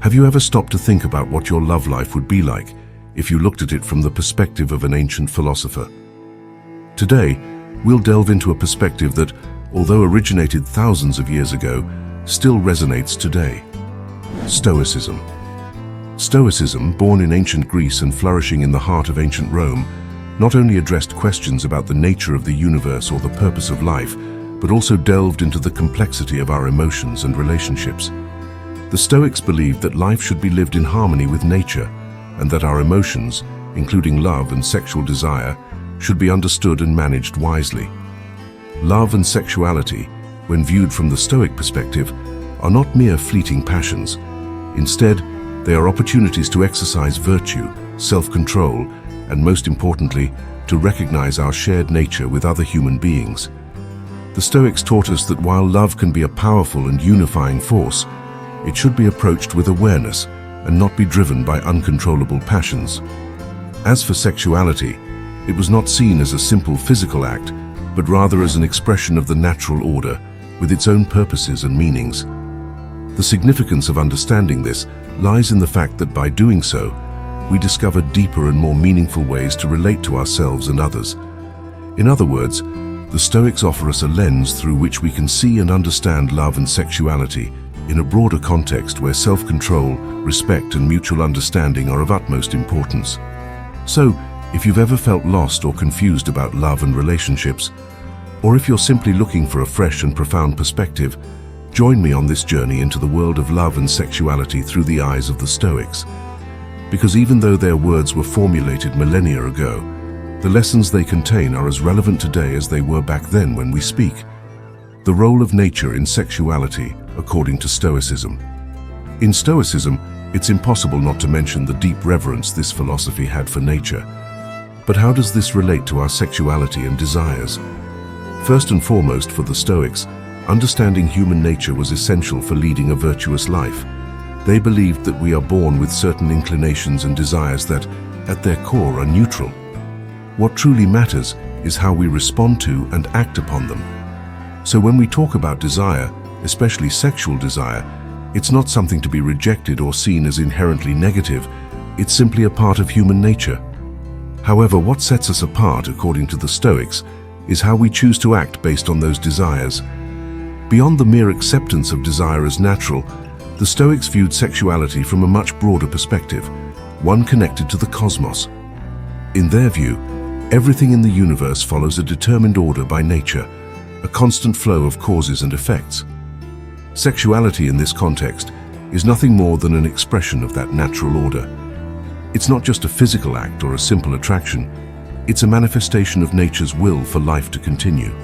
Have you ever stopped to think about what your love life would be like if you looked at it from the perspective of an ancient philosopher? Today, we'll delve into a perspective that, although originated thousands of years ago, still resonates today. Stoicism. Stoicism, born in ancient Greece and flourishing in the heart of ancient Rome, not only addressed questions about the nature of the universe or the purpose of life, but also delved into the complexity of our emotions and relationships. The Stoics believed that life should be lived in harmony with nature, and that our emotions, including love and sexual desire, should be understood and managed wisely. Love and sexuality, when viewed from the Stoic perspective, are not mere fleeting passions. Instead, they are opportunities to exercise virtue, self-control, and most importantly, to recognize our shared nature with other human beings. The Stoics taught us that while love can be a powerful and unifying force, it should be approached with awareness and not be driven by uncontrollable passions. As for sexuality, it was not seen as a simple physical act, but rather as an expression of the natural order, with its own purposes and meanings. The significance of understanding this lies in the fact that by doing so, we discover deeper and more meaningful ways to relate to ourselves and others. In other words, the Stoics offer us a lens through which we can see and understand love and sexuality in a broader context where self-control, respect, and mutual understanding are of utmost importance. So, if you've ever felt lost or confused about love and relationships, or if you're simply looking for a fresh and profound perspective, join me on this journey into the world of love and sexuality through the eyes of the Stoics. Because even though their words were formulated millennia ago, the lessons they contain are as relevant today as they were back then when we speak. The role of nature in sexuality, according to Stoicism. In Stoicism, it's impossible not to mention the deep reverence this philosophy had for nature. But how does this relate to our sexuality and desires? First and foremost, for the Stoics, understanding human nature was essential for leading a virtuous life. They believed that we are born with certain inclinations and desires that, at their core, are neutral. What truly matters is how we respond to and act upon them. So when we talk about desire, especially sexual desire, it's not something to be rejected or seen as inherently negative. It's simply a part of human nature. However, what sets us apart, according to the Stoics, is how we choose to act based on those desires. Beyond the mere acceptance of desire as natural, the Stoics viewed sexuality from a much broader perspective, one connected to the cosmos. In their view, everything in the universe follows a determined order by nature, a constant flow of causes and effects. Sexuality in this context is nothing more than an expression of that natural order. It's not just a physical act or a simple attraction, it's a manifestation of nature's will for life to continue.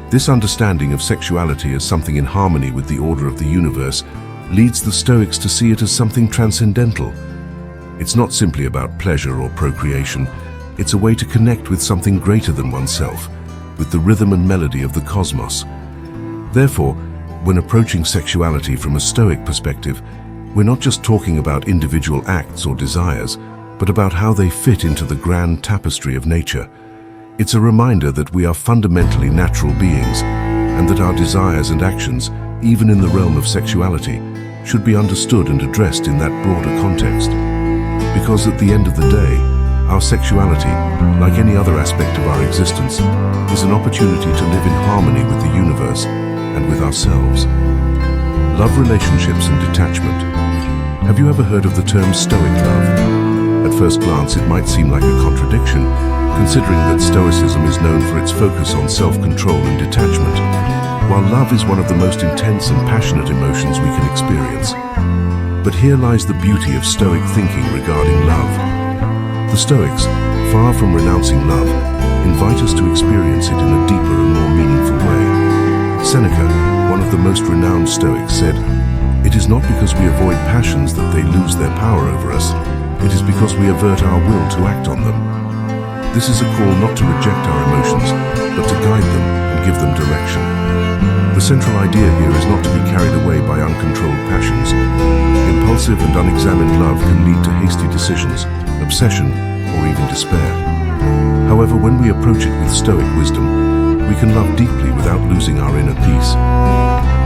This understanding of sexuality as something in harmony with the order of the universe leads the Stoics to see it as something transcendental. It's not simply about pleasure or procreation, it's a way to connect with something greater than oneself, with the rhythm and melody of the cosmos. Therefore, when approaching sexuality from a Stoic perspective, we're not just talking about individual acts or desires, but about how they fit into the grand tapestry of nature. It's a reminder that we are fundamentally natural beings, and that our desires and actions, even in the realm of sexuality, should be understood and addressed in that broader context. Because at the end of the day, our sexuality, like any other aspect of our existence, is an opportunity to live in harmony with the universe and with ourselves. Love, relationships, and detachment. Have you ever heard of the term Stoic love? At first glance, it might seem like a contradiction, considering that Stoicism is known for its focus on self-control and detachment, while love is one of the most intense and passionate emotions we can experience. But here lies the beauty of Stoic thinking regarding love. The Stoics, far from renouncing love, invite us to experience it in a deeper and more meaningful way. Seneca, one of the most renowned Stoics, said, "It is not because we avoid passions that they lose their power over us. It is because we avert our will to act on them." This is a call not to reject our emotions, but to guide them and give them direction. The central idea here is not to be carried away by uncontrolled passions. Impulsive and unexamined love can lead to hasty decisions, obsession, or even despair. However, when we approach it with Stoic wisdom, we can love deeply without losing our inner peace.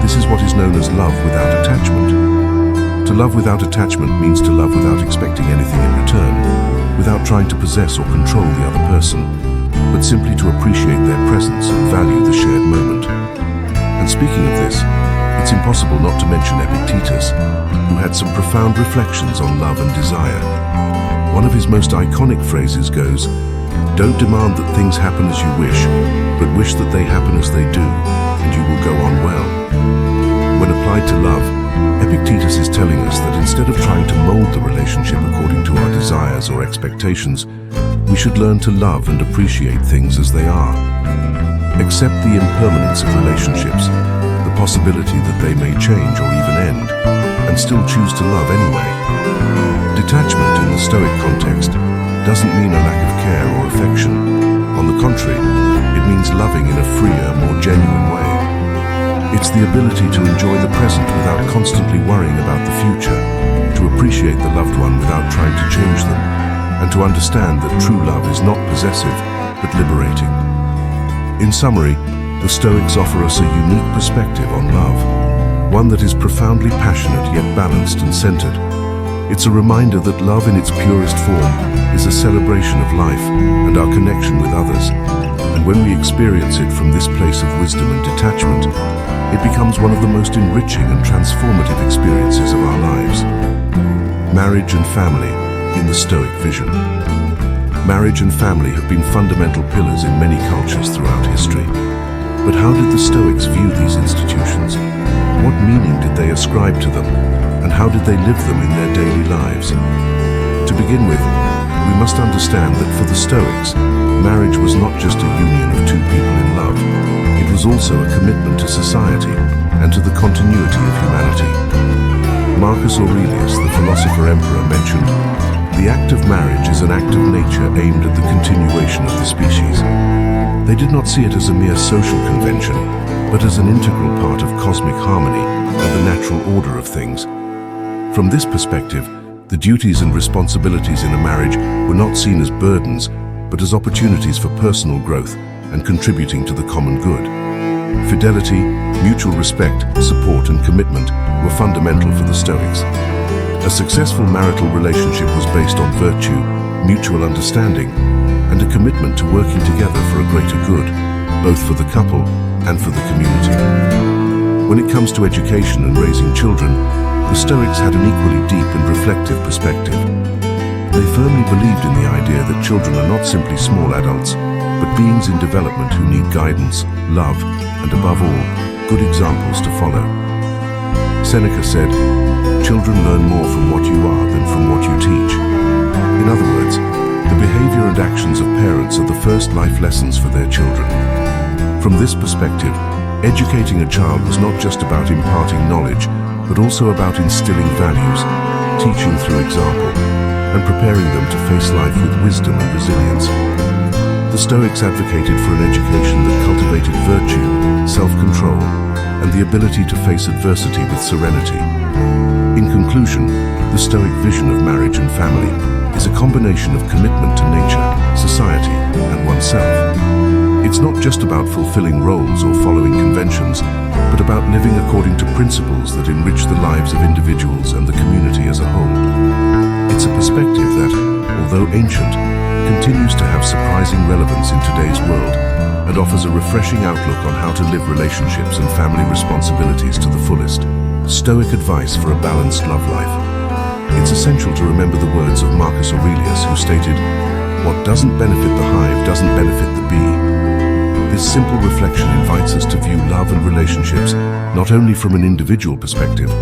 This is what is known as love without attachment. To love without attachment means to love without expecting anything in return, without trying to possess or control the other person, but simply to appreciate their presence and value the shared moment. And speaking of this, it's impossible not to mention Epictetus, who had some profound reflections on love and desire. One of his most iconic phrases goes, "Don't demand that things happen as you wish, but wish that they happen as they do, and you will go on well." When applied to love, Epictetus is telling us that instead of trying to mold the relationship according to our desires or expectations, we should learn to love and appreciate things as they are. Accept the impermanence of relationships, the possibility that they may change or even end, and still choose to love anyway. Detachment in the Stoic context doesn't mean a lack of care or affection. On the contrary, it means loving in a freer, more genuine way. It's the ability to enjoy the present without constantly worrying about the future, to appreciate the loved one without trying to change them, and to understand that true love is not possessive, but liberating. In summary, the Stoics offer us a unique perspective on love, one that is profoundly passionate yet balanced and centered. It's a reminder that love in its purest form is a celebration of life and our connection with others. And when we experience it from this place of wisdom and detachment, it becomes one of the most enriching and transformative experiences of our lives. Marriage and family in the Stoic vision. Marriage and family have been fundamental pillars in many cultures throughout history. But how did the Stoics view these institutions? What meaning did they ascribe to them? And how did they live them in their daily lives? To begin with, we must understand that for the Stoics, marriage was not just a union of two people in love. It was also a commitment to society and to the continuity of humanity. Marcus Aurelius, the philosopher-emperor, mentioned, "The act of marriage is an act of nature aimed at the continuation of the species." They did not see it as a mere social convention, but as an integral part of cosmic harmony and the natural order of things. From this perspective, the duties and responsibilities in a marriage were not seen as burdens, but as opportunities for personal growth and contributing to the common good. Fidelity, mutual respect, support, and commitment were fundamental for the Stoics. A successful marital relationship was based on virtue, mutual understanding, and a commitment to working together for a greater good, both for the couple and for the community. When it comes to education and raising children, the Stoics had an equally deep and reflective perspective. They firmly believed in the idea that children are not simply small adults, but beings in development who need guidance, love, and above all, good examples to follow. Seneca said, "Children learn more from what you are than from what you teach." In other words, the behavior and actions of parents are the first life lessons for their children. From this perspective, educating a child was not just about imparting knowledge, but also about instilling values, teaching through example, and preparing them to face life with wisdom and resilience. The Stoics advocated for an education that cultivated virtue, self-control, and the ability to face adversity with serenity. In conclusion, the Stoic vision of marriage and family is a combination of commitment to nature, society, and oneself. It's not just about fulfilling roles or following conventions, but about living according to principles that enrich the lives of individuals and the community as a whole. It's a perspective that, although ancient, continues to have surprising relevance in today's world and offers a refreshing outlook on how to live relationships and family responsibilities to the fullest. Stoic advice for a balanced love life. It's essential to remember the words of Marcus Aurelius, who stated, "What doesn't benefit the hive doesn't benefit the bee." This simple reflection invites us to view love and relationships not only from an individual perspective,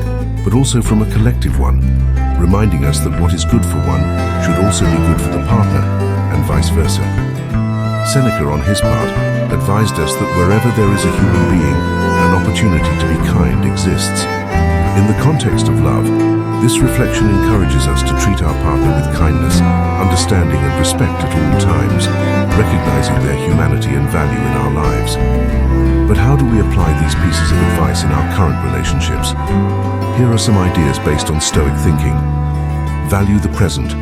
but also from a collective one, reminding us that what is good for one should also be good for the partner, and vice versa. Seneca, on his part, advised us that wherever there is a human being, an opportunity to be kind exists. In the context of love, this reflection encourages us to treat our partner with kindness, understanding, and respect at all times, recognizing their humanity and value in our lives. But how do we apply these pieces of advice in our current relationships? Here are some ideas based on Stoic thinking. Value the present.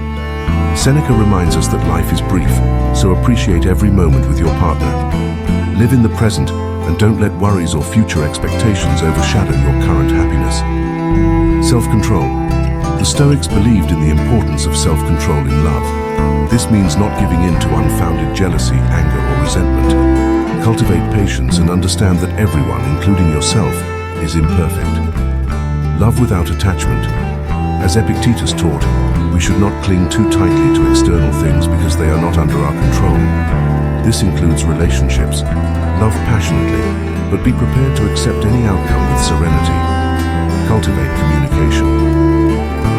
Seneca reminds us that life is brief, so appreciate every moment with your partner. Live in the present and don't let worries or future expectations overshadow your current happiness. Self-control. The Stoics believed in the importance of self-control in love. This means not giving in to unfounded jealousy, anger, or resentment. Cultivate patience and understand that everyone, including yourself, is imperfect. Love without attachment. As Epictetus taught, we should not cling too tightly to external things because they are not under our control. This includes relationships. Love passionately, but be prepared to accept any outcome with serenity. Cultivate communication.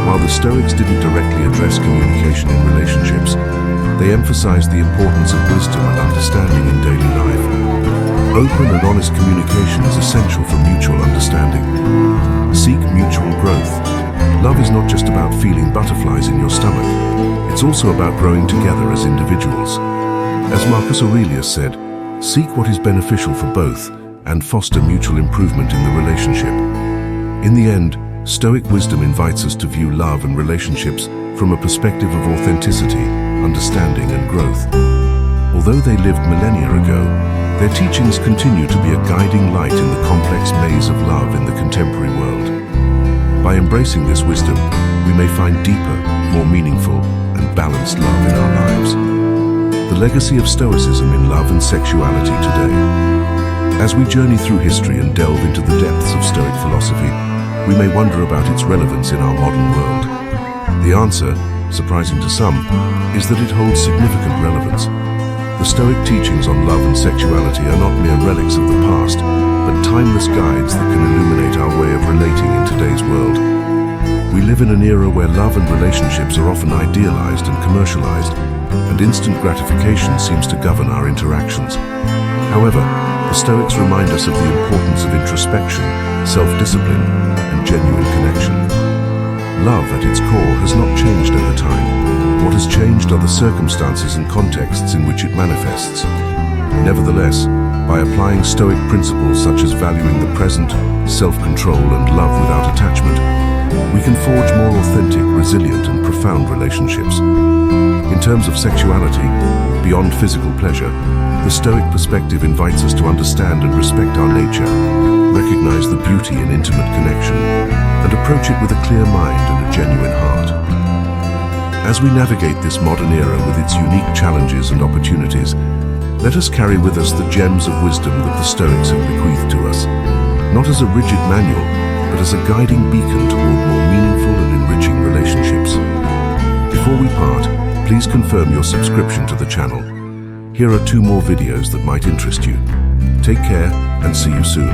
While the Stoics didn't directly address communication in relationships, they emphasized the importance of wisdom and understanding in daily life. Open and honest communication is essential for mutual understanding. Seek mutual growth. Love is not just about feeling butterflies in your stomach. It's also about growing together as individuals. As Marcus Aurelius said, seek what is beneficial for both and foster mutual improvement in the relationship. In the end, Stoic wisdom invites us to view love and relationships from a perspective of authenticity, understanding, and growth. Although they lived millennia ago, their teachings continue to be a guiding light in the complex maze of love in the contemporary world. By embracing this wisdom, we may find deeper, more meaningful, and balanced love in our lives. The legacy of Stoicism in love and sexuality today. As we journey through history and delve into the depths of Stoic philosophy, we may wonder about its relevance in our modern world. The answer, surprising to some, is that it holds significant relevance. The Stoic teachings on love and sexuality are not mere relics of the past, but timeless guides that can illuminate our way of relating in today's world. We live in an era where love and relationships are often idealized and commercialized, and instant gratification seems to govern our interactions. However, the Stoics remind us of the importance of introspection, self-discipline, and genuine connection. Love, at its core, has not changed over time. What has changed are the circumstances and contexts in which it manifests. Nevertheless, by applying Stoic principles such as valuing the present, self-control, and love without attachment, we can forge more authentic, resilient, and profound relationships. In terms of sexuality, beyond physical pleasure, the Stoic perspective invites us to understand and respect our nature, recognize the beauty in intimate connection, and approach it with a clear mind and a genuine heart. As we navigate this modern era with its unique challenges and opportunities, let us carry with us the gems of wisdom that the Stoics have bequeathed to us, not as a rigid manual, but as a guiding beacon toward more meaningful and enriching relationships. Before we part, please confirm your subscription to the channel. Here are 2 more videos that might interest you. Take care and see you soon.